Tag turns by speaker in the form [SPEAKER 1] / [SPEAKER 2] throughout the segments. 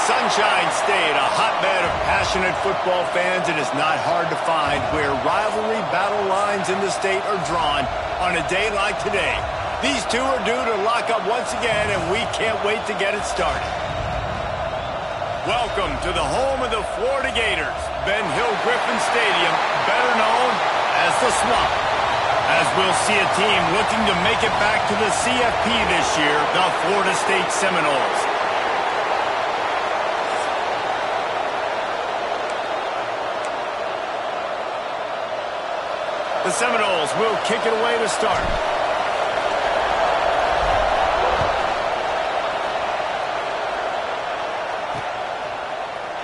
[SPEAKER 1] Sunshine State, a hotbed of passionate football fans, it is not hard to find where rivalry battle lines in the state are drawn on a day like today. These two are due to lock up once again, and we can't wait to get it started. Welcome to the home of the Florida Gators, Ben Hill Griffin Stadium, better known as the Swamp. As we'll see a team looking to make it back to the CFP this year, the Florida State Seminoles. The Seminoles will kick it away to start.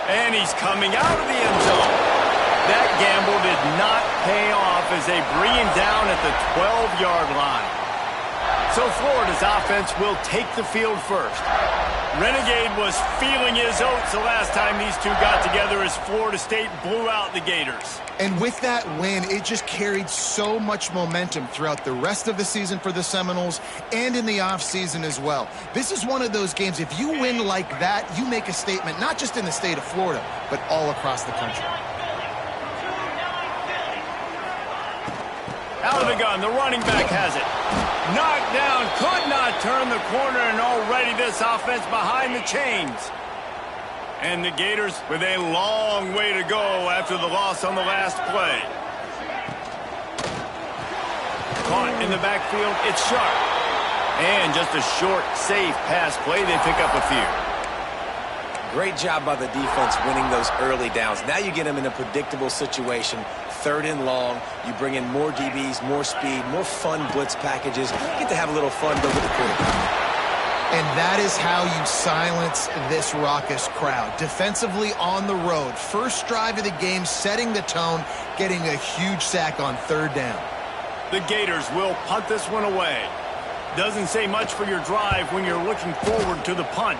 [SPEAKER 1] And he's coming out of the end zone. That gamble did not pay off as they bring him down at the 12-yard line. So Florida's offense will take the field first. Renegade was feeling his oats the last time these two got together as Florida State blew out the Gators.
[SPEAKER 2] And with that win, it just carried so much momentum throughout the rest of the season for the Seminoles and in the offseason as well. This is one of those games, if you win like that, you make a statement, not just in the state of Florida, but all across the country.
[SPEAKER 1] Out of the gun, the running back has it. Knocked down, could not turn the corner, and already this offense behind the chains. And the Gators with a long way to go after the loss on the last play. Caught in the backfield, it's sharp. And just a short, safe pass play, they pick up a few.
[SPEAKER 3] Great job by the defense winning those early downs. Now you get them in a predictable situation. 3rd and long, you bring in more DBs, more speed, more fun blitz packages. You get to have a little fun with the quarterback.
[SPEAKER 2] And that is how you silence this raucous crowd. Defensively on the road. First drive of the game, setting the tone, getting a huge sack on 3rd down.
[SPEAKER 1] The Gators will punt this one away. Doesn't say much for your drive when you're looking forward to the punt.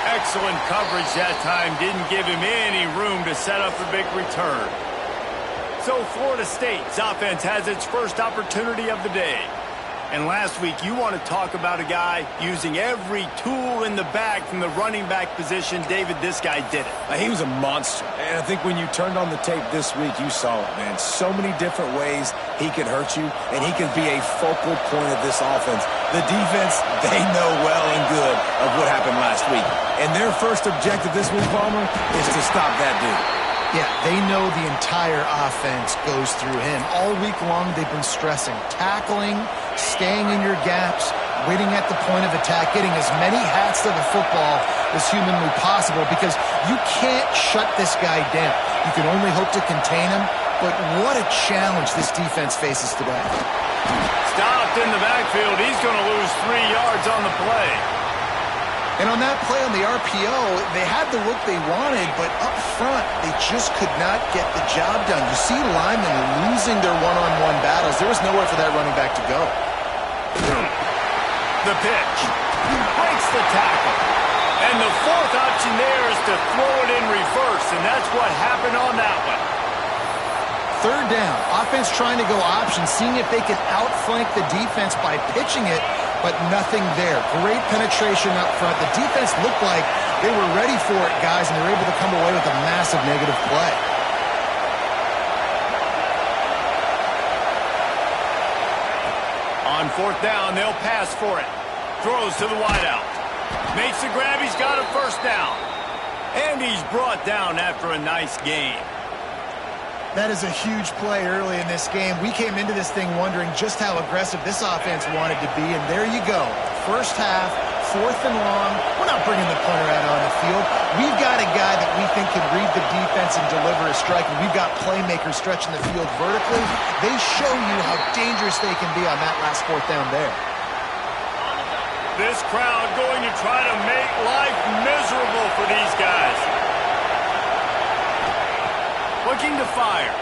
[SPEAKER 1] Excellent coverage that time. Didn't give him any room to set up a big return. So Florida State's offense has its first opportunity of the day. And last week, you want to talk about a guy using every tool in the bag from the running back position. David, this guy did it.
[SPEAKER 3] He was a monster. And I think when you turned on the tape this week, you saw it, man. So many different ways he could hurt you, and he could be a focal point of this offense. The defense, they know well and good of what happened last week. And their first objective this week, Palmer, is to stop that dude.
[SPEAKER 2] Yeah, they know the entire offense goes through him. All week long, they've been stressing tackling, staying in your gaps, waiting at the point of attack, getting as many hats to the football as humanly possible because you can't shut this guy down. You can only hope to contain him, but what a challenge this defense faces today.
[SPEAKER 1] Stopped in the backfield. He's going to lose 3 yards on the play.
[SPEAKER 2] And on that play on the RPO, they had the look they wanted, but up front, they just could not get the job done. You see linemen losing their one-on-one battles. There was nowhere for that running back to go.
[SPEAKER 1] The pitch. Breaks the tackle. And the fourth option there is to throw it in reverse, and that's what happened on that one.
[SPEAKER 2] 3rd down. Offense trying to go option, seeing if they can outflank the defense by pitching it, but nothing there. Great penetration up front. The defense looked like they were ready for it, guys, and they were able to come away with a massive negative play.
[SPEAKER 1] On 4th down, they'll pass for it. Throws to the wideout. Makes the grab. He's got a 1st down. And he's brought down after a nice gain.
[SPEAKER 2] That is a huge play early in this game. We came into this thing wondering just how aggressive this offense wanted to be, and there you go. First half, 4th and long. We're not bringing the punter out on the field. We've got a guy that we think can read the defense and deliver a strike, and we've got playmakers stretching the field vertically. They show you how dangerous they can be on that last 4th down there.
[SPEAKER 1] This crowd going to try to make life miserable for these guys. Looking to fire.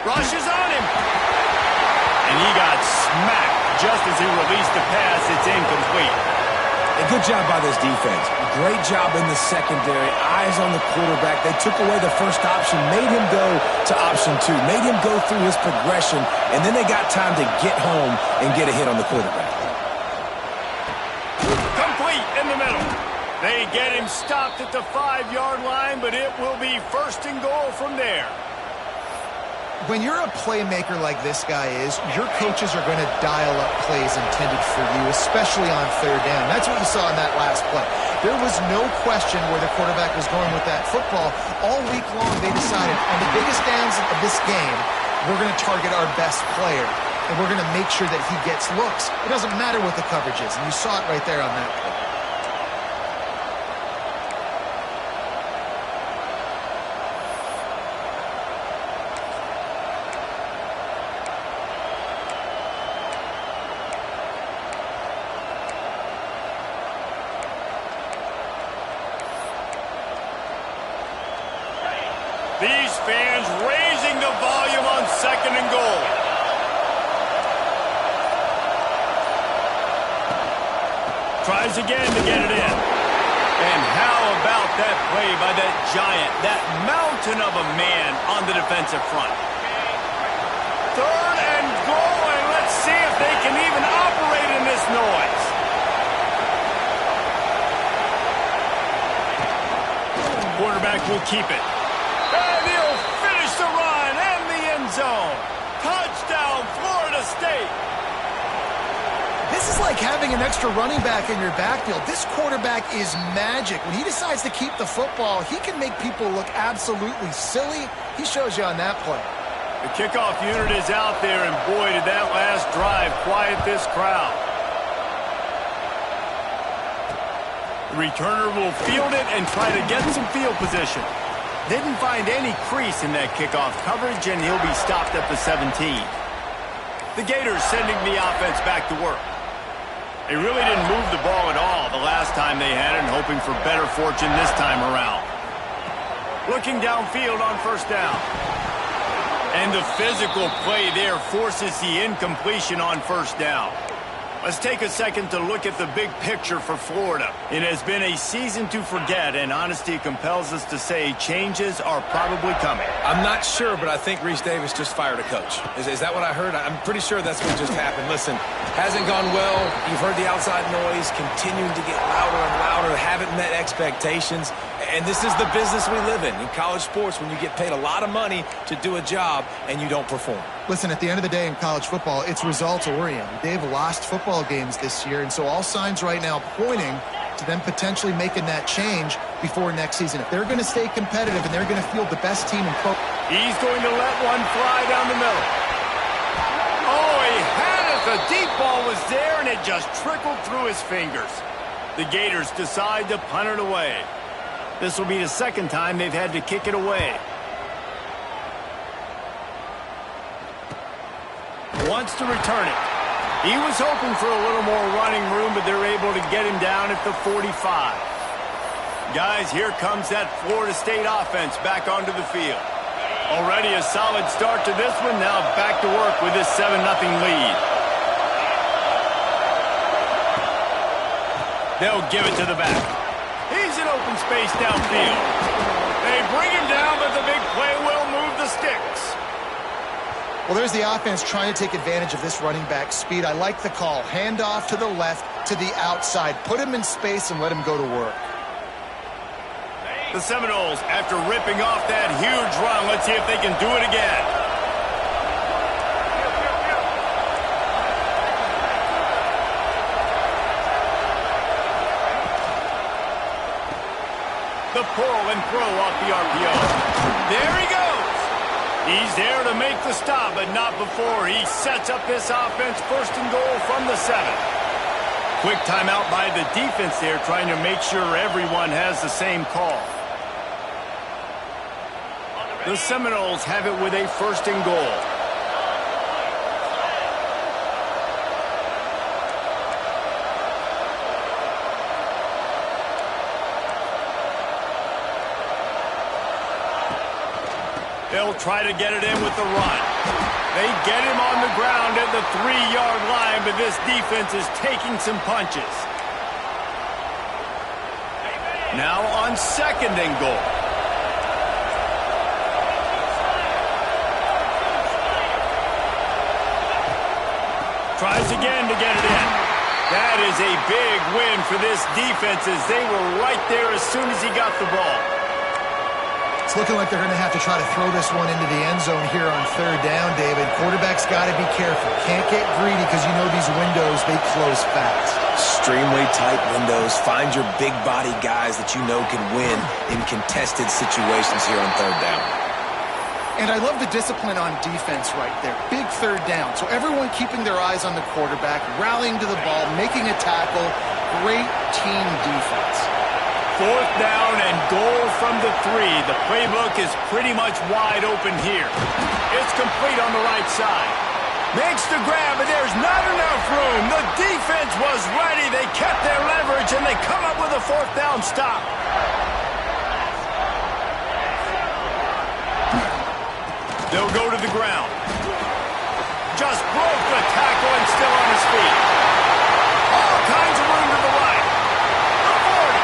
[SPEAKER 1] Rushes on him. And he got smacked just as he released the pass. It's incomplete.
[SPEAKER 3] A good job by this defense. Great job in the secondary. Eyes on the quarterback. They took away the first option, made him go to option 2, made him go through his progression, and then they got time to get home and get a hit on the quarterback.
[SPEAKER 1] They get him stopped at the 5-yard line, but it will be first and goal from there.
[SPEAKER 2] When you're a playmaker like this guy is, your coaches are going to dial up plays intended for you, especially on third down. That's what you saw in that last play. There was no question where the quarterback was going with that football. All week long, they decided on the biggest downs of this game, we're going to target our best player, and we're going to make sure that he gets looks. It doesn't matter what the coverage is, and you saw it right there on that play.
[SPEAKER 1] These fans raising the volume on second and goal. Tries again to get it in. And how about that play by that giant, that mountain of a man on the defensive front? Third and goal, and let's see if they can even operate in this noise. Quarterback will keep it. And he'll finish the run and the end zone. Touchdown, Florida State.
[SPEAKER 2] This is like having an extra running back in your backfield. This quarterback is magic. When he decides to keep the football, he can make people look absolutely silly. He shows you on that play.
[SPEAKER 1] The kickoff unit is out there, and boy, did that last drive quiet this crowd. The returner will field it and try to get some field position. Didn't find any crease in that kickoff coverage, and he'll be stopped at the 17. The Gators sending the offense back to work. They really didn't move the ball at all the last time they had it, and hoping for better fortune this time around. Looking downfield on first down. And the physical play there forces the incompletion on first down. Let's take a second to look at the big picture for Florida. It has been a season to forget, and honesty compels us to say changes are probably coming.
[SPEAKER 3] I'm not sure, but I think Reese Davis just fired a coach. Is that what I heard? I'm pretty sure that's what just happened. Listen, hasn't gone well. You've heard the outside noise, continuing to get louder and louder, haven't met expectations. And this is the business we live in college sports, when you get paid a lot of money to do a job and you don't perform.
[SPEAKER 2] Listen, at the end of the day in college football, it's results-oriented. They've lost football games this year, and so all signs right now pointing to them potentially making that change before next season. If they're going to stay competitive and they're going to field the best team in football.
[SPEAKER 1] He's going to let one fly down the middle. Oh, he had it. The deep ball was there, and it just trickled through his fingers. The Gators decide to punt it away. This will be the second time they've had to kick it away. Wants to return it. He was hoping for a little more running room, but they're able to get him down at the 45. Guys, here comes that Florida State offense back onto the field. Already a solid start to this one. Now back to work with this 7-0 lead. They'll give it to the back. He's in open space downfield. They bring him down, but the big play will move the sticks.
[SPEAKER 2] Well, there's the offense trying to take advantage of this running back speed. I like the call. Hand off to the left, to the outside. Put him in space and let him go to work.
[SPEAKER 1] The Seminoles, after ripping off that huge run, let's see if they can do it again. The pull and throw off the RPO. There he goes. He's there to make the stop, but not before he sets up this offense first and goal from the 7. Quick timeout by the defense there, trying to make sure everyone has the same call. The Seminoles have it with a first and goal. They'll try to get it in with the run. They get him on the ground at the 3-yard line, but this defense is taking some punches. Now on second and goal. Tries again to get it in. That is a big win for this defense as they were right there as soon as he got the ball.
[SPEAKER 2] It's looking like they're going to have to try to throw this one into the end zone here on third down, David. Quarterback's got to be careful. Can't get greedy because you know these windows, they close fast.
[SPEAKER 3] Extremely tight windows. Find your big body guys that you know can win in contested situations here on third down.
[SPEAKER 4] And I love the discipline on defense right there. Big third down. So everyone keeping their eyes on the quarterback, rallying to the ball, making a tackle. Great team defense.
[SPEAKER 1] Fourth down and goal from the 3. The playbook is pretty much wide open here. It's complete on the right side. Makes the grab, but there's not enough room. The defense was ready. They kept their leverage, and they come up with a fourth down stop. They'll go to the ground. Just broke the tackle and still on his feet. All kinds of room to the right. The 40.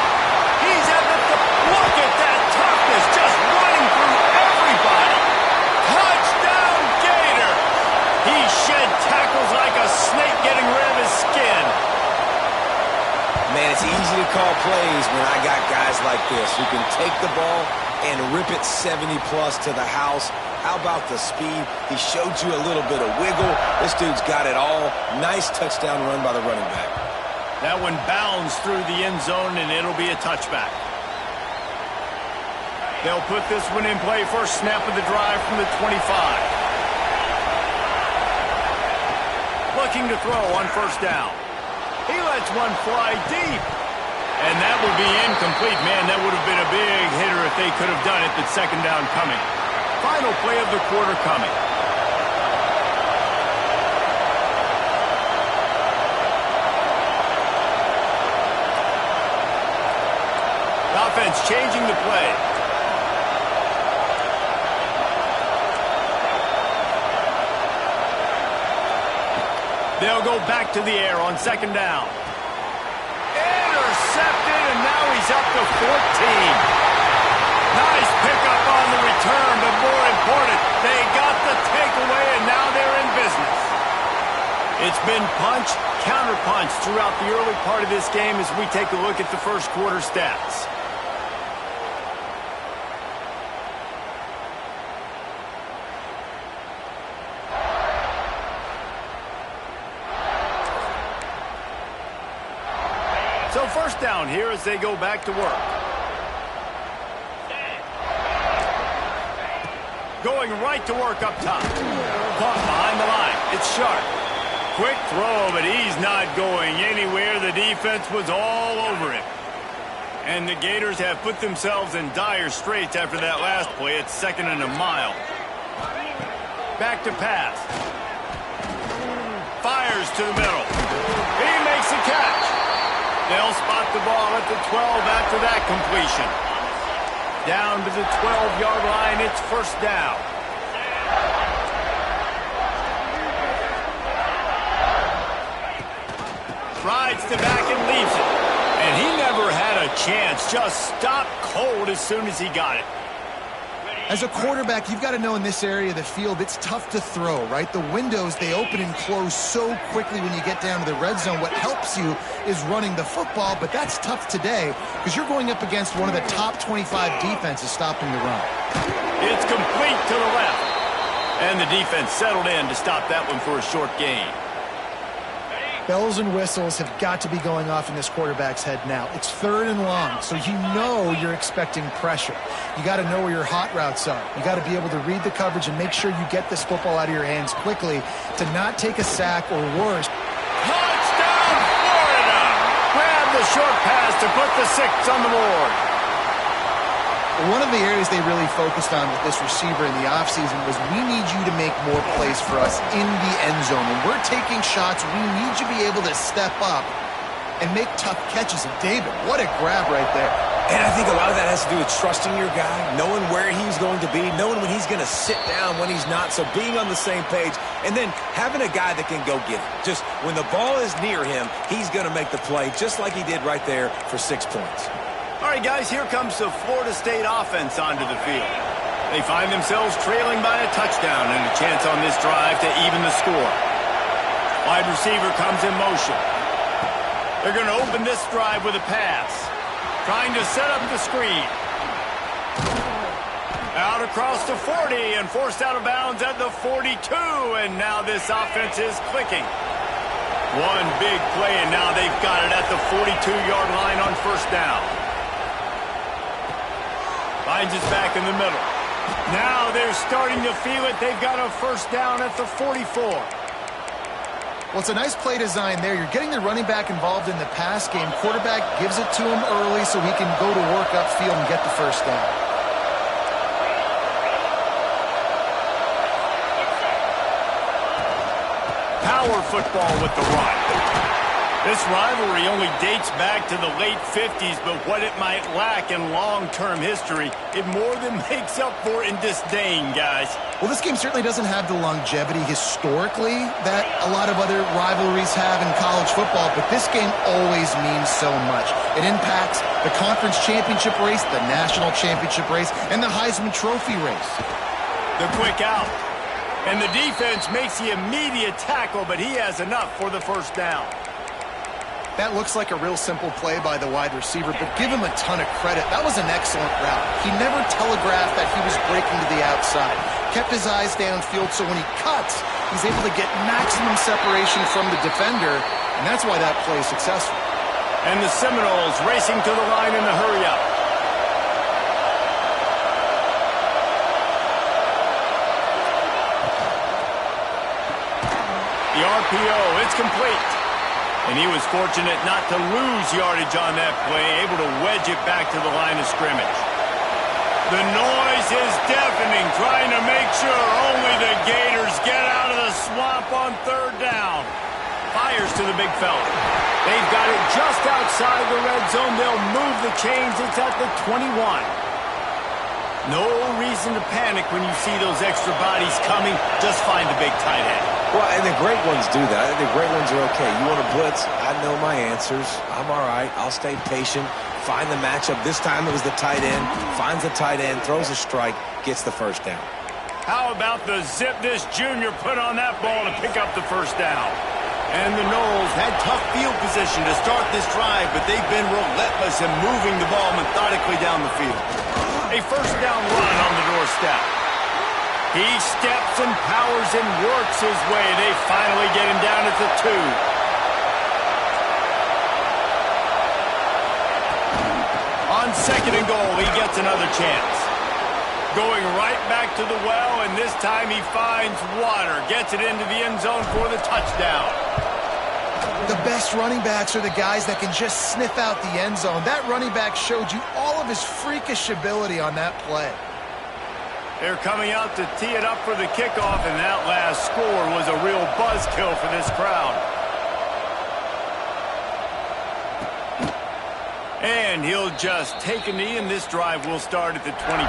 [SPEAKER 1] He's at the... Look at that toughness, just running through everybody. Touchdown, Gator. He shed tackles like a snake getting rid of his skin.
[SPEAKER 3] Man, it's easy to call plays when I got guys like this who can take the ball and rip it 70-plus to the house. How about the speed? He showed you a little bit of wiggle. This dude's got it all. Nice touchdown run by the running back.
[SPEAKER 1] That one bounds through the end zone, and it'll be a touchback. They'll put this one in play. First snap of the drive from the 25. Looking to throw on first down. He lets one fly deep. And that will be incomplete. Man, that would have been a big hitter if they could have done it, but second down coming. Final play of the quarter coming. The offense changing the play. They'll go back to the air on second down. Intercepted, and now he's up to 14. Nice pickup on the return, but more important, they got the takeaway, and now they're in business. It's been punch, counter-punch throughout the early part of this game as we take a look at the first quarter stats. So first down here as they go back to work. Going right to work up top. Caught behind the line. It's sharp. Quick throw, but he's not going anywhere. The defense was all over him. And the Gators have put themselves in dire straits after that last play. It's second and a mile. Back to pass. Fires to the middle. He makes a catch. They'll spot the ball at the 12 after that completion. Down to the 12-yard line, it's first down. Rides the back and leaves it. And he never had a chance. Just stopped cold as soon as he got it.
[SPEAKER 2] As a quarterback, you've got to know in this area of the field, it's tough to throw, right? The windows, they open and close so quickly when you get down to the red zone. What helps you is running the football, but that's tough today because you're going up against one of the top 25 defenses stopping the run.
[SPEAKER 1] It's complete to the left. And the defense settled in to stop that one for a short gain.
[SPEAKER 2] Bells and whistles have got to be going off in this quarterback's head now. It's third and long, so you know you're expecting pressure. You got to know where your hot routes are. You got to be able to read the coverage and make sure you get this football out of your hands quickly to not take a sack or worse.
[SPEAKER 1] Touchdown, Florida! Grab the short pass to put the 6 on the board.
[SPEAKER 2] One of the areas they really focused on with this receiver in the offseason was we need you to make more plays for us in the end zone. When we're taking shots, we need you to be able to step up and make tough catches. And David, what a grab right there.
[SPEAKER 3] And I think a lot of that has to do with trusting your guy, knowing where he's going to be, knowing when he's going to sit down, when he's not. So being on the same page, and then having a guy that can go get it. Just when the ball is near him, he's going to make the play, just like he did right there for 6 points.
[SPEAKER 1] All right, guys, here comes the Florida State offense onto the field. They find themselves trailing by a touchdown and a chance on this drive to even the score. Wide receiver comes in motion. They're going to open this drive with a pass. Trying to set up the screen. Out across the 40 and forced out of bounds at the 42. And now this offense is clicking. One big play, and now they've got it at the 42-yard line on first down. Finds his back in the middle. Now they're starting to feel it. They've got a first down at the 44.
[SPEAKER 2] Well, it's a nice play design there. You're getting the running back involved in the pass game. Quarterback gives it to him early so he can go to work upfield and get the first down.
[SPEAKER 1] Power football with the run. This rivalry only dates back to the late 50s, but what it might lack in long-term history, it more than makes up for in disdain, guys.
[SPEAKER 2] Well, this game certainly doesn't have the longevity historically that a lot of other rivalries have in college football, but this game always means so much. It impacts the conference championship race, the national championship race, and the Heisman Trophy race.
[SPEAKER 1] The quick out. And the defense makes the immediate tackle, but he has enough for the first down.
[SPEAKER 4] That looks like a real simple play by the wide receiver, but give him a ton of credit. That was an excellent route. He never telegraphed that he was breaking to the outside. Kept his eyes downfield, so when he cuts, he's able to get maximum separation from the defender, and that's why that play is successful.
[SPEAKER 1] And the Seminoles racing to the line in the hurry-up. The RPO, it's complete. And he was fortunate not to lose yardage on that play, able to wedge it back to the line of scrimmage. The noise is deafening, trying to make sure only the Gators get out of the swamp on third down. Fires to the big fella. They've got it just outside the red zone. They'll move the chains. It's at the 21. No reason to panic when you see those extra bodies coming. Just find the big tight end.
[SPEAKER 3] Well, and the great ones do that. The great ones are okay. You want to blitz? I know my answers. I'm all right. I'll stay patient. Find the matchup. This time it was the tight end. Finds the tight end, throws a strike, gets the first down.
[SPEAKER 1] How about the zip this junior put on that ball to pick up the first down? And the Noles had tough field position to start this drive, but they've been relentless in moving the ball methodically down the field. A first down run on the doorstep. He steps and powers and works his way. They finally get him down at the 2. On second and goal, he gets another chance. Going right back to the well, and this time he finds water. Gets it into the end zone for the touchdown.
[SPEAKER 2] The best running backs are the guys that can just sniff out the end zone. That running back showed you all of his freakish ability on that play.
[SPEAKER 1] They're coming out to tee it up for the kickoff, and that last score was a real buzzkill for this crowd. And he'll just take a knee, and this drive will start at the 25.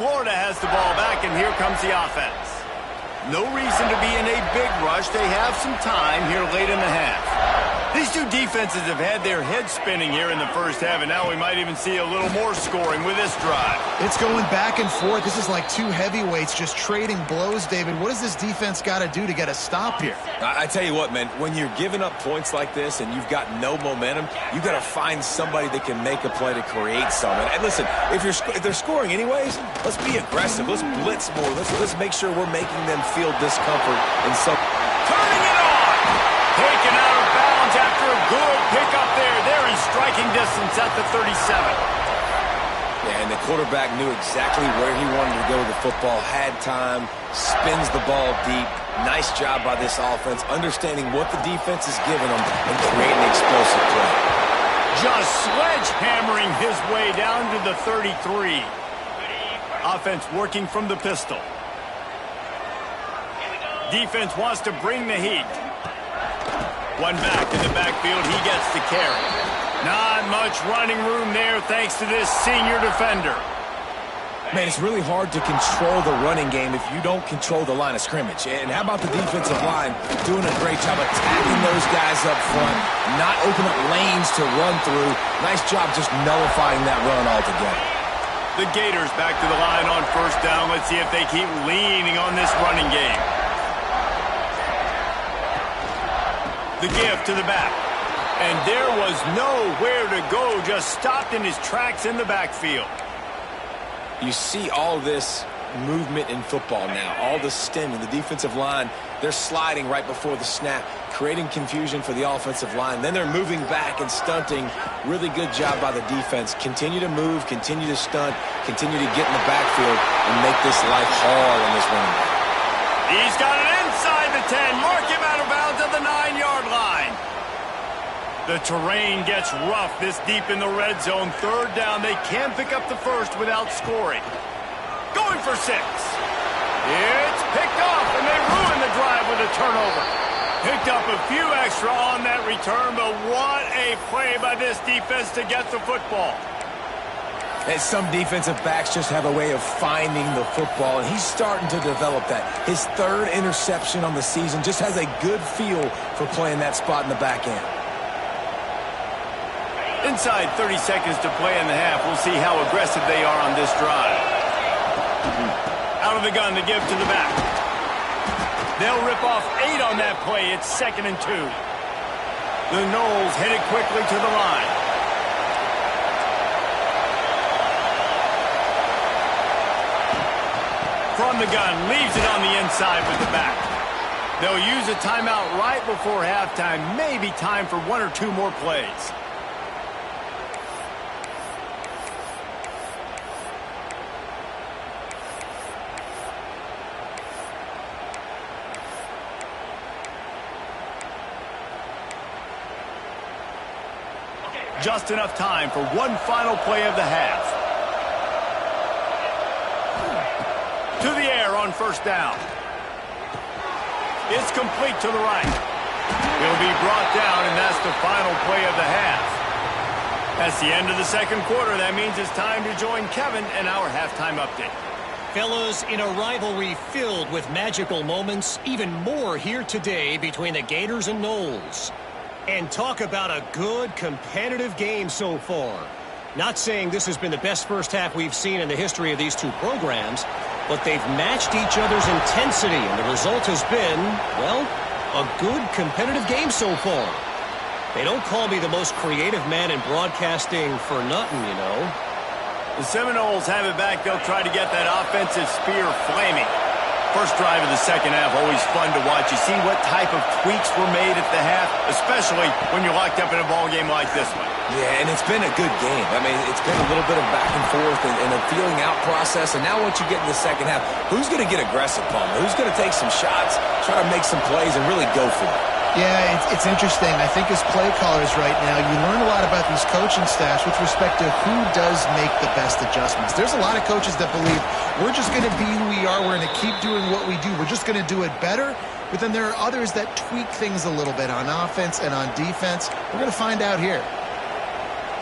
[SPEAKER 1] Florida has the ball back, and here comes the offense. No reason to be in a big rush. They have some time here late in the half. These two defenses have had their heads spinning here in the first half, and now we might even see a little more scoring with this drive.
[SPEAKER 2] It's going back and forth. This is like two heavyweights just trading blows, David. What does this defense got to do to get a stop here?
[SPEAKER 3] I tell you what, man, when you're giving up points like this and you've got no momentum, you've got to find somebody that can make a play to create something. And listen, if they're scoring anyways, let's be aggressive. Let's blitz more. Let's make sure we're making them feel discomfort in some.
[SPEAKER 1] Turning it on! Taken out of bounds after a good pickup there. They're in striking distance at the 37.
[SPEAKER 3] Yeah, and the quarterback knew exactly where he wanted to go with the football, had time, spins the ball deep. Nice job by this offense, understanding what the defense is giving them and creating explosive play.
[SPEAKER 1] Just sledgehammering his way down to the 33. Offense working from the pistol. Defense wants to bring the heat. One back in the backfield, he gets the carry. Not much running room there thanks to this senior defender.
[SPEAKER 3] Man, it's really hard to control the running game if you don't control the line of scrimmage. And how about the defensive line doing a great job attacking those guys up front, not open up lanes to run through. Nice job just nullifying that run altogether.
[SPEAKER 1] The Gators back to the line on first down. Let's see if they keep leaning on this running game. The give to the back. And there was nowhere to go, just stopped in his tracks in the backfield.
[SPEAKER 3] You see all this movement in football now, all the stemming, the defensive line, they're sliding right before the snap, creating confusion for the offensive line. Then they're moving back and stunting. Really good job by the defense. Continue to move, continue to stunt, continue to get in the backfield and make this life hard on this running back.
[SPEAKER 1] He's got it inside the 10. Mark him out of bounds at the 9-yard line. The terrain gets rough this deep in the red zone. Third down, they can pick up the first without scoring. Going for 6. It's picked off, and they ruin the drive with a turnover. Picked up a few extra on that return, but what a play by this defense to get the football.
[SPEAKER 3] And some defensive backs just have a way of finding the football, and he's starting to develop that. His 3rd interception on the season, just has a good feel for playing that spot in the back end.
[SPEAKER 1] Inside 30 seconds to play in the half. We'll see how aggressive they are on this drive. Out of the gun to give to the back. They'll rip off 8 on that play. It's 2nd and 2. The Knowles headed quickly to the line. From the gun, leaves it on the inside with the back. They'll use a timeout right before halftime. Maybe time for 1 or 2 more plays. Just enough time for one final play of the half. To the air on first down. It's complete to the right. He'll be brought down, and that's the final play of the half. That's the end of the second quarter. That means it's time to join Kevin in our halftime update.
[SPEAKER 5] Fellas, in a rivalry filled with magical moments, even more here today between the Gators and Knowles. And talk about a good, competitive game so far. Not saying this has been the best first half we've seen in the history of these two programs, but they've matched each other's intensity, and the result has been, well, a good, competitive game so far. They don't call me the most creative man in broadcasting for nothing, you know.
[SPEAKER 1] The Seminoles have it back. They'll try to get that offensive spear flaming. First drive of the second half, always fun to watch. You see what type of tweaks were made at the half, especially when you're locked up in a ball game like this one.
[SPEAKER 3] Yeah, and it's been a good game. I mean, it's been a little bit of back and forth and a feeling out process. And now once you get in the second half, who's going to get aggressive, Palmer? Who's going to take some shots, try to make some plays, and really go for it?
[SPEAKER 2] Yeah, it's interesting. I think as play callers right now, you learn a lot about these coaching staffs with respect to who does make the best adjustments. There's a lot of coaches that believe we're just going to be who we are. We're going to keep doing what we do. We're just going to do it better. But then there are others that tweak things a little bit on offense and on defense. We're going to find out here.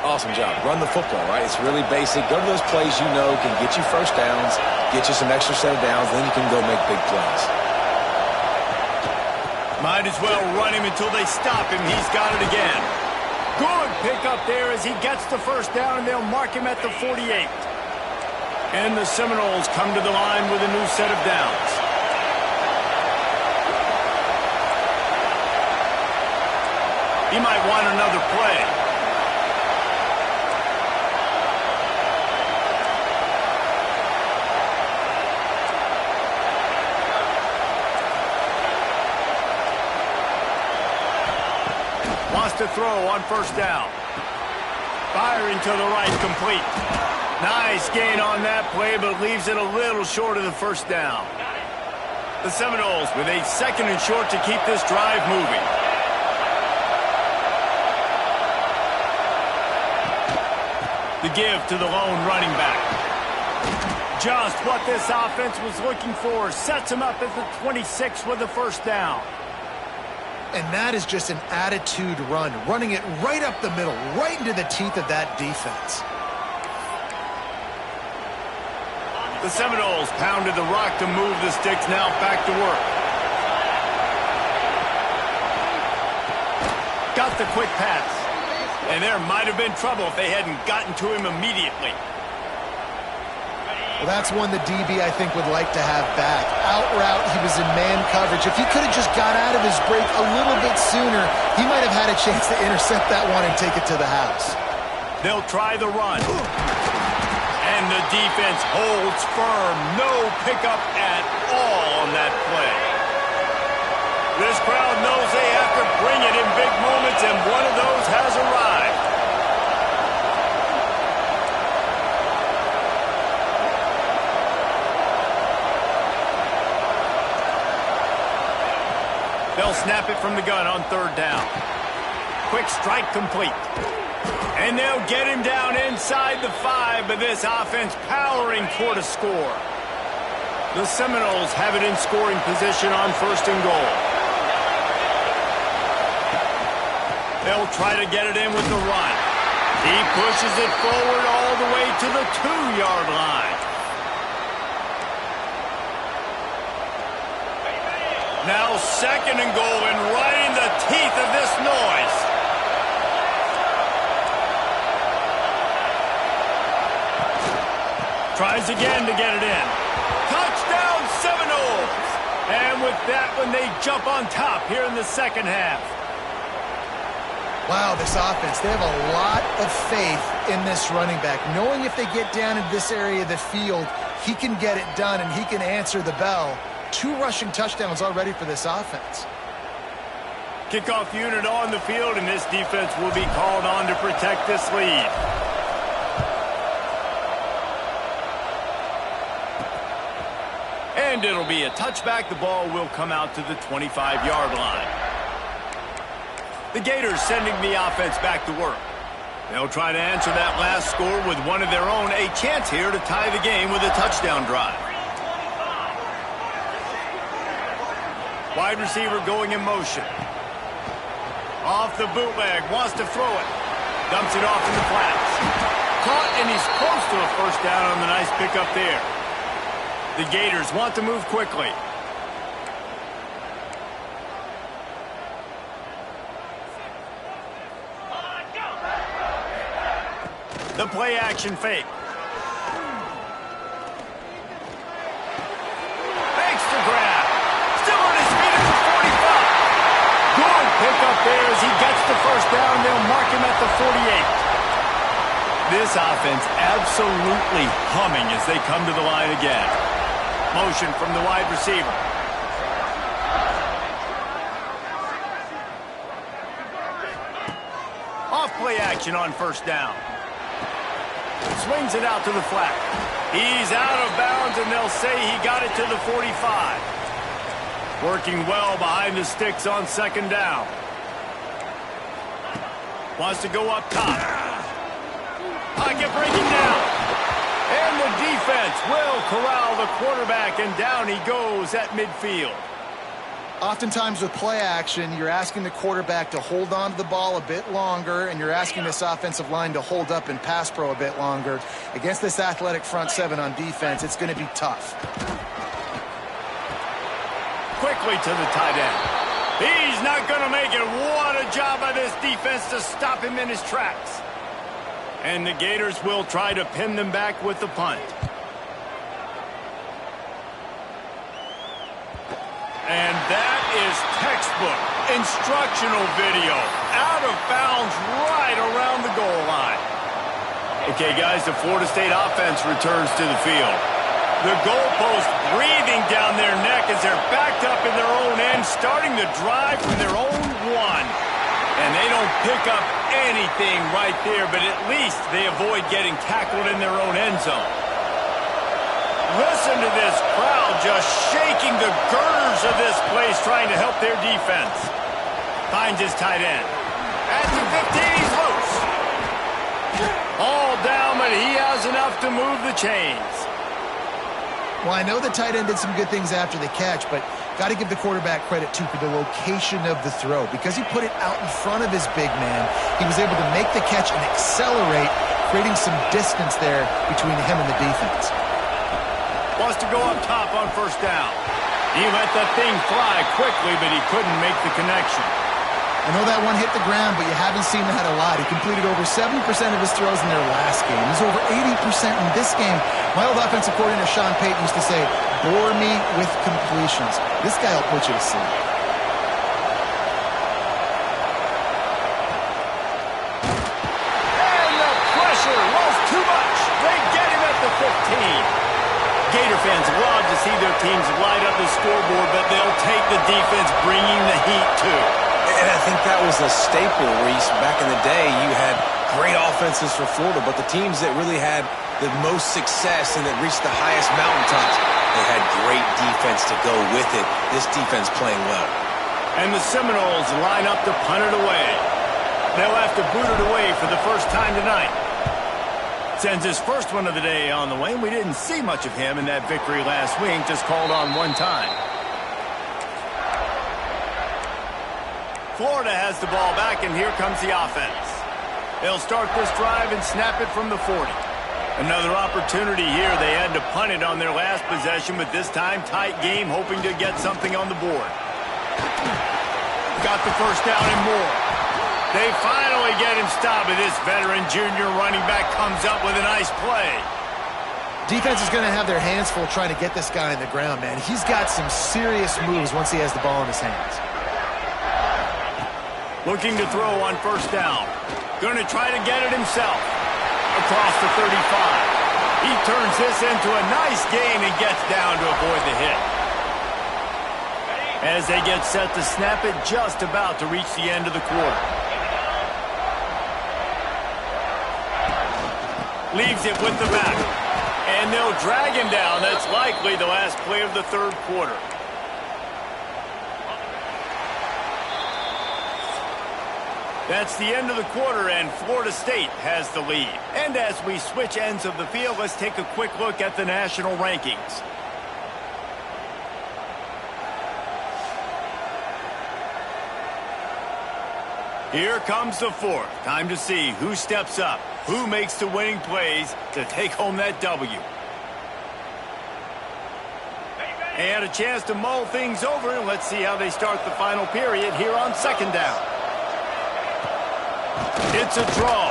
[SPEAKER 3] Awesome job. Run the football, right? It's really basic. Go to those plays you know can get you first downs, get you some extra set of downs, then you can go make big plays.
[SPEAKER 1] Might as well run him until they stop him. He's got it again. Good pickup there as he gets the first down, and they'll mark him at the 48. And the Seminoles come to the line with a new set of downs. He might want another play. Wants to throw on first down. Firing to the right, complete. Nice gain on that play, but leaves it a little short of the first down. The Seminoles with a 2nd and short to keep this drive moving. The give to the lone running back. Just what this offense was looking for. Sets him up at the 26 with the first down.
[SPEAKER 2] And that is just an attitude run, running it right up the middle, right into the teeth of that defense.
[SPEAKER 1] The Seminoles pounded the rock to move the sticks, now back to work. Got the quick pass. And there might have been trouble if they hadn't gotten to him immediately.
[SPEAKER 2] Well, that's one the DB, I think, would like to have back. Out route, he was in man coverage. If he could have just got out of his break a little bit sooner, he might have had a chance to intercept that one and take it to the house.
[SPEAKER 1] They'll try the run. And the defense holds firm. No pickup at all on that play. This crowd knows they have to bring it in big moments, and one of those has arrived. They'll snap it from the gun on third down. Quick strike complete. And they'll get him down inside the 5, but this offense powering toward a score. The Seminoles have it in scoring position on first and goal. They'll try to get it in with the run. He pushes it forward all the way to the 2-yard line. Now second and goal, and right in the teeth of this noise. Tries again to get it in. Touchdown Seminoles! And with that one, they jump on top here in the second half.
[SPEAKER 2] Wow, this offense, they have a lot of faith in this running back. Knowing if they get down in this area of the field, he can get it done and he can answer the bell. 2 rushing touchdowns already for this offense.
[SPEAKER 1] Kickoff unit on the field, and this defense will be called on to protect this lead. And it'll be a touchback. The ball will come out to the 25-yard line. The Gators sending the offense back to work. They'll try to answer that last score with one of their own. A chance here to tie the game with a touchdown drive. Wide receiver going in motion. Off the bootleg, wants to throw it. Dumps it off in the flats. Caught, and he's close to a first down on the nice pickup there. The Gators want to move quickly. The play action fake. Fakes the grab. Still on his feet at the 45. Good pickup there as he gets the first down. They'll mark him at the 48. This offense absolutely humming as they come to the line again. Motion from the wide receiver. Off play action on first down. Swings it out to the flat. He's out of bounds, and they'll say he got it to the 45. Working well behind the sticks on second down. Wants to go up top. Pocket breaking down. And the defense will corral the quarterback, and down he goes at midfield.
[SPEAKER 2] Oftentimes with play action, you're asking the quarterback to hold on to the ball a bit longer, and you're asking this offensive line to hold up in pass pro a bit longer. Against this athletic front 7 on defense, it's going to be tough.
[SPEAKER 1] Quickly to the tight end. He's not going to make it. What a job by this defense to stop him in his tracks. And the Gators will try to pin them back with the punt. And that is textbook instructional video. Out of bounds right around the goal line. Okay, guys, the Florida State offense returns to the field. The goalpost breathing down their neck as they're backed up in their own end, starting the drive from their own 1. And they don't pick up anything right there, but at least they avoid getting tackled in their own end zone. Listen to this crowd just shaking the girders of this place, trying to help their defense. Finds his tight end. At the 15, he's loose. All down, but he has enough to move the chains.
[SPEAKER 2] Well, I know the tight end did some good things after the catch, but got to give the quarterback credit, too, for the location of the throw. Because he put it out in front of his big man, he was able to make the catch and accelerate, creating some distance there between him and the defense.
[SPEAKER 1] Wants to go up top on first down. He let that thing fly quickly, but he couldn't make the connection.
[SPEAKER 2] I know that one hit the ground, but you haven't seen that a lot. He completed over 70% of his throws in their last game. He's over 80% in this game. My old offensive coordinator, Sean Payton, used to say, bore me with completions. This guy will put you to sleep.
[SPEAKER 1] And the pressure was too much. They get him at the 15. Gator fans love to see their teams light up the scoreboard, but they'll take the defense bringing the heat too.
[SPEAKER 3] And I think that was a staple, Reese. Back in the day, you had great offenses for Florida, but the teams that really had the most success and that reached the highest mountaintops, they had great defense to go with it. This defense playing well.
[SPEAKER 1] And the Seminoles line up to punt it away. They'll have to boot it away for the first time tonight. Sends his first one of the day on the way. We didn't see much of him in that victory last week, just called on one time. Florida has the ball back, and here comes the offense. They'll start this drive and snap it from the 40. Another opportunity here. They had to punt it on their last possession, but this time tight game, hoping to get something on the board. Got the first down and more. They finally get him stopped, but this veteran junior running back comes up with a nice play.
[SPEAKER 2] Defense is going to have their hands full trying to get this guy in the ground, man. He's got some serious moves once he has the ball in his hands.
[SPEAKER 1] Looking to throw on first down. Going to try to get it himself. Across the 35. He turns this into a nice gain and gets down to avoid the hit. As they get set to snap it, just about to reach the end of the quarter. Leaves it with the back. And they'll drag him down. That's likely the last play of the third quarter. That's the end of the quarter, and Florida State has the lead. And as we switch ends of the field, let's take a quick look at the national rankings. Here comes the fourth. Time to see who steps up, who makes the winning plays to take home that W. And a chance to mull things over. Let's see how they start the final period here on second down. It's a draw.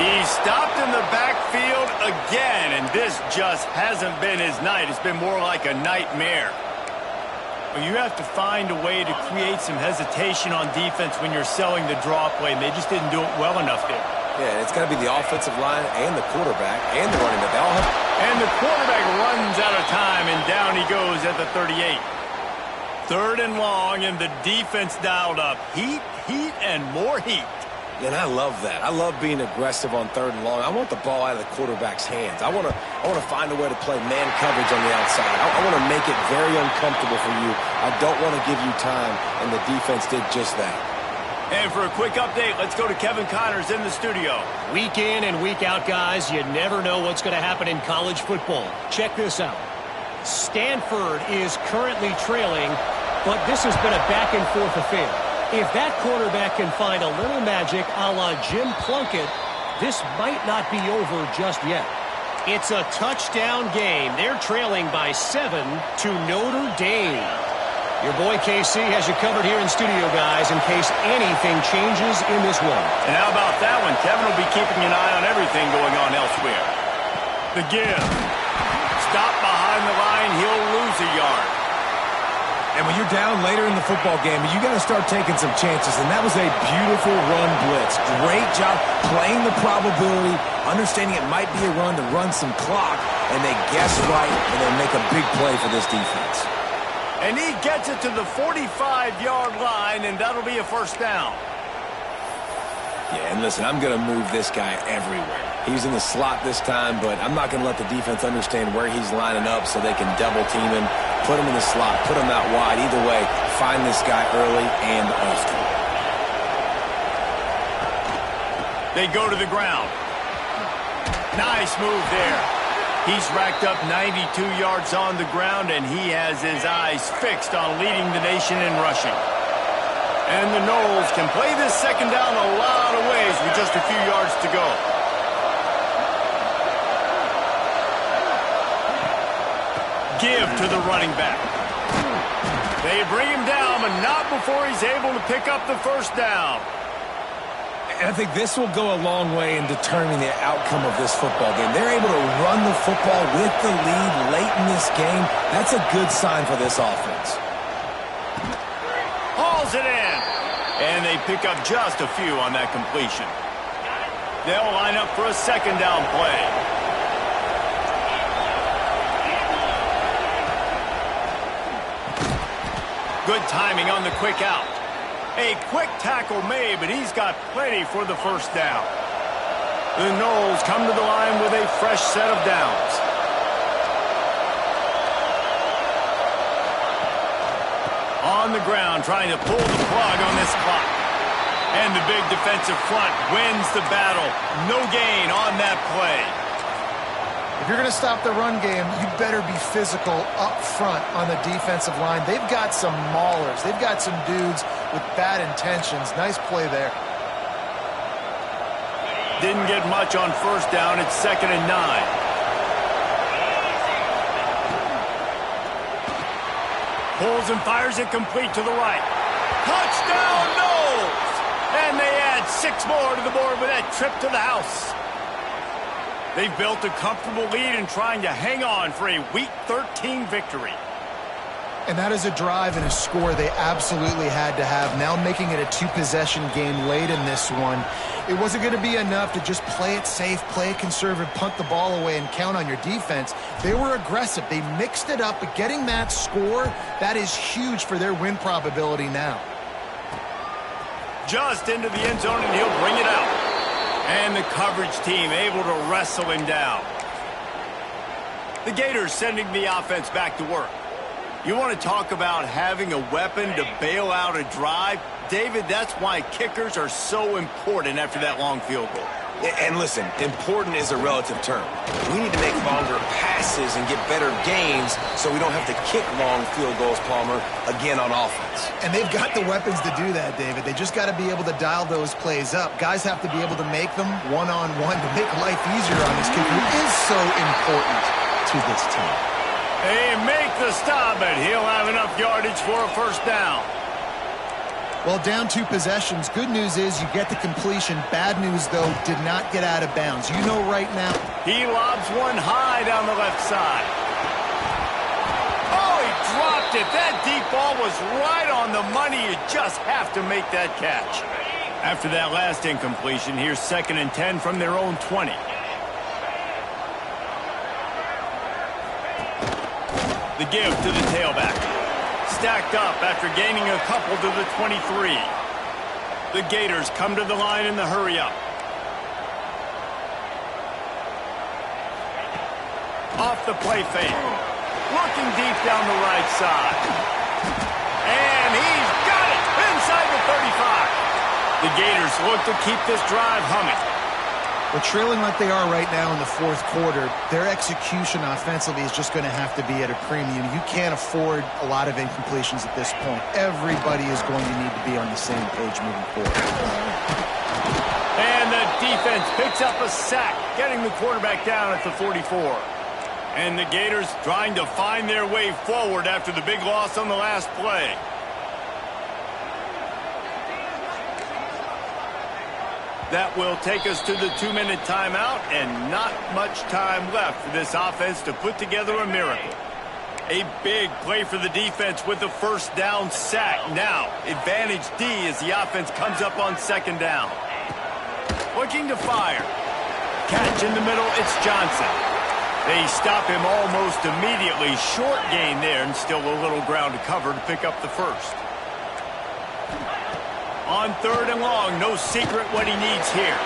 [SPEAKER 1] He's stopped in the backfield again, and this just hasn't been his night. It's been more like a nightmare. Well, you have to find a way to create some hesitation on defense when you're selling the draw play, and they just didn't do it well enough there.
[SPEAKER 3] Yeah, it's got to be the offensive line and the quarterback and the running back. They all have...
[SPEAKER 1] And the quarterback runs out of time, and down he goes at the 38. Third and long, and the defense dialed up. Heat, heat, and more heat.
[SPEAKER 3] And I love that. I love being aggressive on third and long. I want the ball out of the quarterback's hands. I want to find a way to play man coverage on the outside. I want to make it very uncomfortable for you. I don't want to give you time, and the defense did just that.
[SPEAKER 1] And for a quick update, let's go to Kevin Connors in the studio.
[SPEAKER 5] Week in and week out, guys, you never know what's going to happen in college football. Check this out. Stanford is currently trailing, but this has been a back-and-forth affair. If that quarterback can find a little magic a la Jim Plunkett, this might not be over just yet. It's a touchdown game. They're trailing by 7 to Notre Dame. Your boy KC has you covered here in studio, guys, in case anything changes in this one.
[SPEAKER 1] And how about that one? Kevin will be keeping an eye on everything going on elsewhere. The give. Stop behind the line. He'll lose a yard.
[SPEAKER 3] And when you're down later in the football game, you got to start taking some chances. And that was a beautiful run blitz. Great job playing the probability, understanding it might be a run to run some clock, and they guess right, and they make a big play for this defense.
[SPEAKER 1] And he gets it to the 45-yard line, and that'll be a first down.
[SPEAKER 3] Yeah, and listen, I'm going to move this guy everywhere. He's in the slot this time, but I'm not going to let the defense understand where he's lining up so they can double team him, put him in the slot, put him out wide. Either way, find this guy early and often.
[SPEAKER 1] They go to the ground. Nice move there. He's racked up 92 yards on the ground, and he has his eyes fixed on leading the nation in rushing. And the Noles can play this second down a lot of ways with just a few yards to go. Give to the running back. They bring him down, but not before he's able to pick up the first down.
[SPEAKER 3] And I think this will go a long way in determining the outcome of this football game. They're able to run the football with the lead late in this game. That's a good sign for this offense.
[SPEAKER 1] Hauls it in. And they pick up just a few on that completion. They'll line up for a second down play. Good timing on the quick out. A quick tackle made, but he's got plenty for the first down. The Knowles come to the line with a fresh set of downs. On the ground, trying to pull the plug on this clock. And the big defensive front wins the battle. No gain on that play.
[SPEAKER 2] If you're going to stop the run game, you better be physical up front on the defensive line. They've got some maulers. They've got some dudes with bad intentions. Nice play there.
[SPEAKER 1] Didn't get much on first down. It's 2nd and 9. Pulls and fires it complete to the right. Touchdown, Knowles! And they add 6 more to the board with that trip to the house. They've built a comfortable lead and trying to hang on for a Week 13 victory.
[SPEAKER 2] And that is a drive and a score they absolutely had to have. Now making it a 2-possession game late in this one. It wasn't going to be enough to just play it safe, play it conservative, punt the ball away, and count on your defense. They were aggressive. They mixed it up, but getting that score, that is huge for their win probability now.
[SPEAKER 1] Just into the end zone, and he'll bring it out. And the coverage team able to wrestle him down. The Gators sending the offense back to work. You want to talk about having a weapon to bail out a drive? David, that's why kickers are so important after that long field goal.
[SPEAKER 3] And listen, important is a relative term. We need to make longer passes and get better gains so we don't have to kick long field goals, Palmer, again on offense.
[SPEAKER 2] And they've got the weapons to do that, David. They just got to be able to dial those plays up. Guys have to be able to make them one-on-one to make life easier on this kicker, who is so important to this team.
[SPEAKER 1] They make the stop, but he'll have enough yardage for a first down.
[SPEAKER 2] Well, down 2 possessions. Good news is you get the completion. Bad news, though, did not get out of bounds. You know right now.
[SPEAKER 1] He lobs one high down the left side. Oh, he dropped it. That deep ball was right on the money. You just have to make that catch. After that last incompletion, here's 2nd and 10 from their own 20. The give to the tailback. Stacked up after gaining a couple to the 23. The Gators come to the line in the hurry-up. Off the play fake. Looking deep down the right side. And he's got it inside the 35. The Gators look to keep this drive humming.
[SPEAKER 2] Well, trailing like they are right now in the 4th quarter, their execution offensively is just going to have to be at a premium. You can't afford a lot of incompletions at this point. Everybody is going to need to be on the same page moving forward.
[SPEAKER 1] And the defense picks up a sack, getting the quarterback down at the 44. And the Gators trying to find their way forward after the big loss on the last play. That will take us to the 2-minute timeout, and not much time left for this offense to put together a miracle. A big play for the defense with the first down sack. Now, advantage D as the offense comes up on 2nd down. Looking to fire. Catch in the middle, it's Johnson. They stop him almost immediately. Short gain there, and still a little ground to cover to pick up the first. On 3rd and long, no secret what he needs here.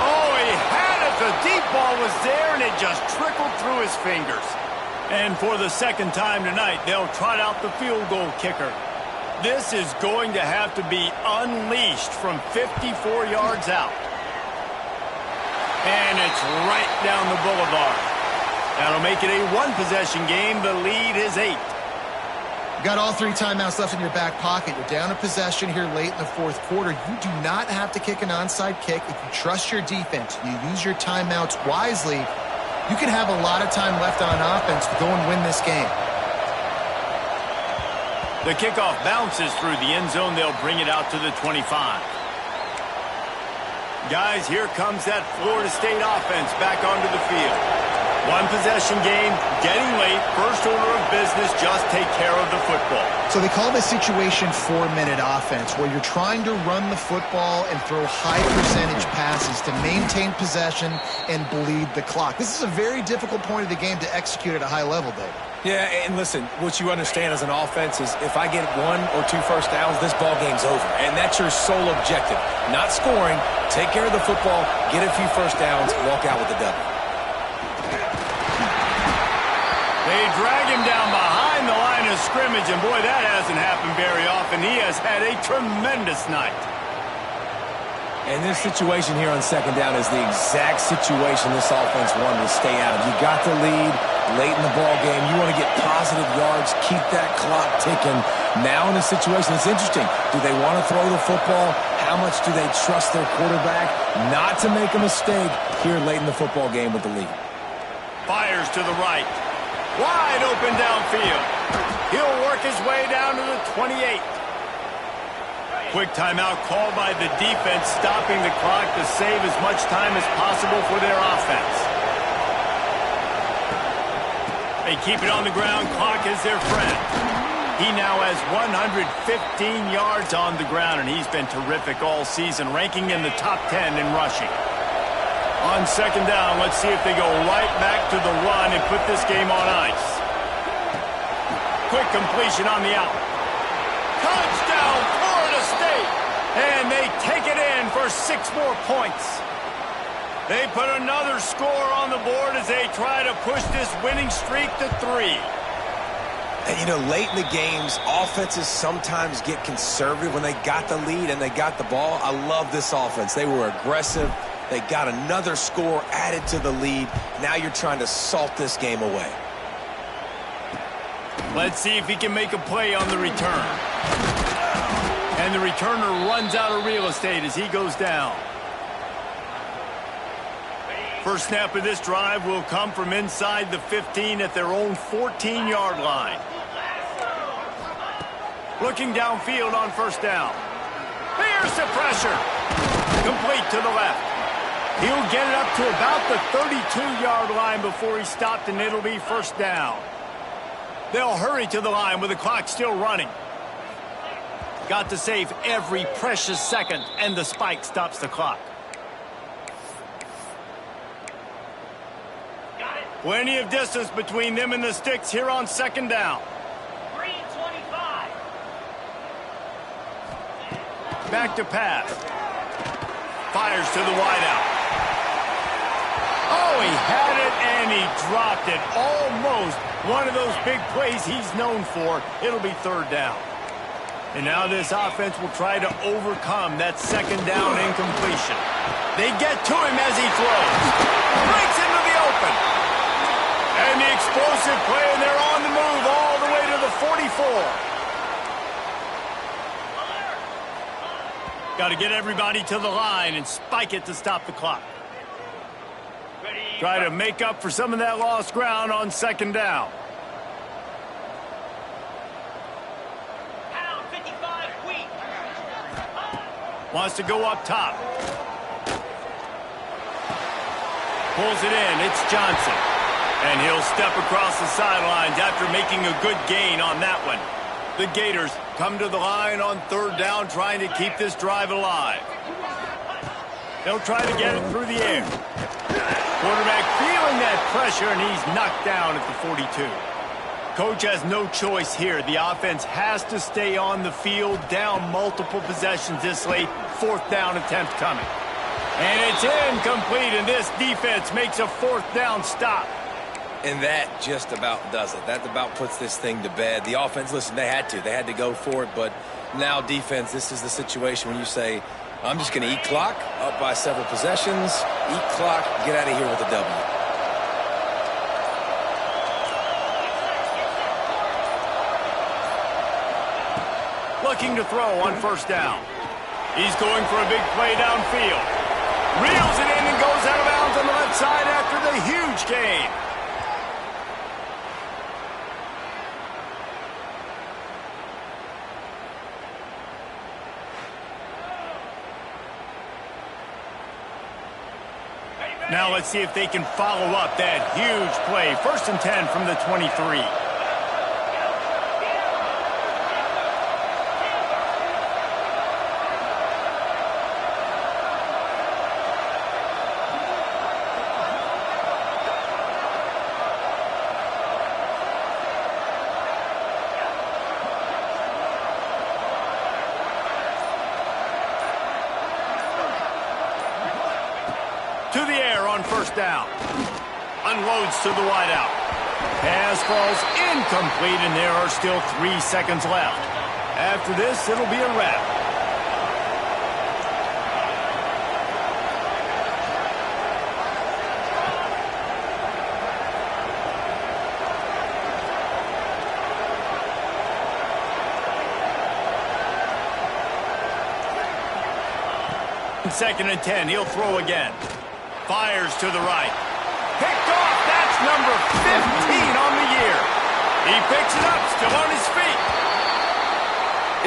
[SPEAKER 1] Oh, he had it. The deep ball was there, and it just trickled through his fingers. And for the 2nd time tonight, they'll trot out the field goal kicker. This is going to have to be unleashed from 54 yards out. And it's right down the boulevard. That'll make it a 1-possession game. The lead is 8.
[SPEAKER 2] Got all 3 timeouts left in your back pocket. You're down a possession here late in the 4th quarter. You do not have to kick an onside kick. If you trust your defense, you use your timeouts wisely, you can have a lot of time left on offense to go and win this game.
[SPEAKER 1] The kickoff bounces through the end zone. They'll bring it out to the 25. Guys, here comes that Florida State offense back onto the field. One possession game, getting late, first order of business, just take care of the football.
[SPEAKER 2] So they call this situation 4-minute offense, where you're trying to run the football and throw high percentage passes to maintain possession and bleed the clock. This is a very difficult point of the game to execute at a high level, David.
[SPEAKER 3] Yeah, and listen, what you understand as an offense is if I get 1 or 2 first downs, this ball game's over. And that's your sole objective. Not scoring, take care of the football, get a few first downs, walk out with the W.
[SPEAKER 1] They drag him down behind the line of scrimmage, and boy, that hasn't happened very often. He has had a tremendous night.
[SPEAKER 3] And this situation here on second down is the exact situation this offense wanted to stay out of. You got the lead late in the ball game. You want to get positive yards, keep that clock ticking. Now in this situation, it's interesting. Do they want to throw the football? How much do they trust their quarterback not to make a mistake here late in the football game with the lead?
[SPEAKER 1] Fires to the right. Wide open downfield. He'll work his way down to the 28. Quick timeout called by the defense, stopping the clock to save as much time as possible for their offense. They keep it on the ground. Clock is their friend. He now has 115 yards on the ground, and he's been terrific all season, ranking in the top 10 in rushing. On second down, let's see if they go right back to the run and put this game on ice. Quick completion on the out. Touchdown, Florida State! And they take it in for 6 more points. They put another score on the board as they try to push this winning streak to 3.
[SPEAKER 3] And, you know, late in the games, offenses sometimes get conservative when they got the lead and they got the ball. I love this offense. They were aggressive. They got another score added to the lead. Now you're trying to salt this game away.
[SPEAKER 1] Let's see if he can make a play on the return. And the returner runs out of real estate as he goes down. First snap of this drive will come from inside the 15 at their own 14-yard line. Looking downfield on first down. Here's the pressure. Complete to the left. He'll get it up to about the 32-yard line before he stopped, and it'll be first down. They'll hurry to the line with the clock still running. Got to save every precious second, and the spike stops the clock. Plenty of distance between them and the sticks here on second down.
[SPEAKER 5] 3:25.
[SPEAKER 1] Back to pass. Fires to the wideout. Oh, he had it and he dropped it. Almost one of those big plays he's known for. It'll be third down. And now this offense will try to overcome that second down incompletion. They get to him as he throws. Breaks into the open. And the explosive play, and they're on the move all the way to the 44. Got to get everybody to the line and spike it to stop the clock. Try to make up for some of that lost ground on second down.
[SPEAKER 5] Pound 55 weak.
[SPEAKER 1] Wants to go up top. Pulls it in. It's Johnson. And he'll step across the sidelines after making a good gain on that one. The Gators come to the line on third down, trying to keep this drive alive. They'll try to get it through the air. Quarterback feeling that pressure, and he's knocked down at the 42. Coach has no choice here. The offense has to stay on the field, down multiple possessions this late. Fourth down attempt coming. And it's incomplete, and this defense makes a fourth down stop.
[SPEAKER 3] And that just about does it. That about puts this thing to bed. The offense, listen, they had to. They had to go for it, but now defense, this is the situation when you say, I'm just going to eat clock, up by several possessions, eat clock, get out of here with a W.
[SPEAKER 1] Looking to throw on first down. He's going for a big play downfield. Reels it in and goes out of bounds on the left side after the huge gain. Now let's see if they can follow up that huge play. 1st and 10 from the 23. To the air on 1st down. Unloads to the wideout. Pass falls incomplete, and there are still 3 seconds left. After this, it'll be a wrap. Second and 10, he'll throw again. Fires to the right. Picked off. That's number 15 on the year. He picks it up, still on his feet.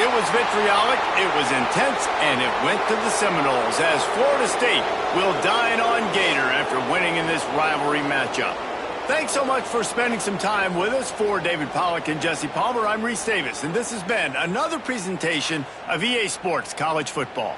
[SPEAKER 1] It was vitriolic, it was intense, and it went to the Seminoles as Florida State will dine on Gator after winning in this rivalry matchup. Thanks so much for spending some time with us. For David Pollack and Jesse Palmer, I'm Reese Davis, and this has been another presentation of EA Sports College Football.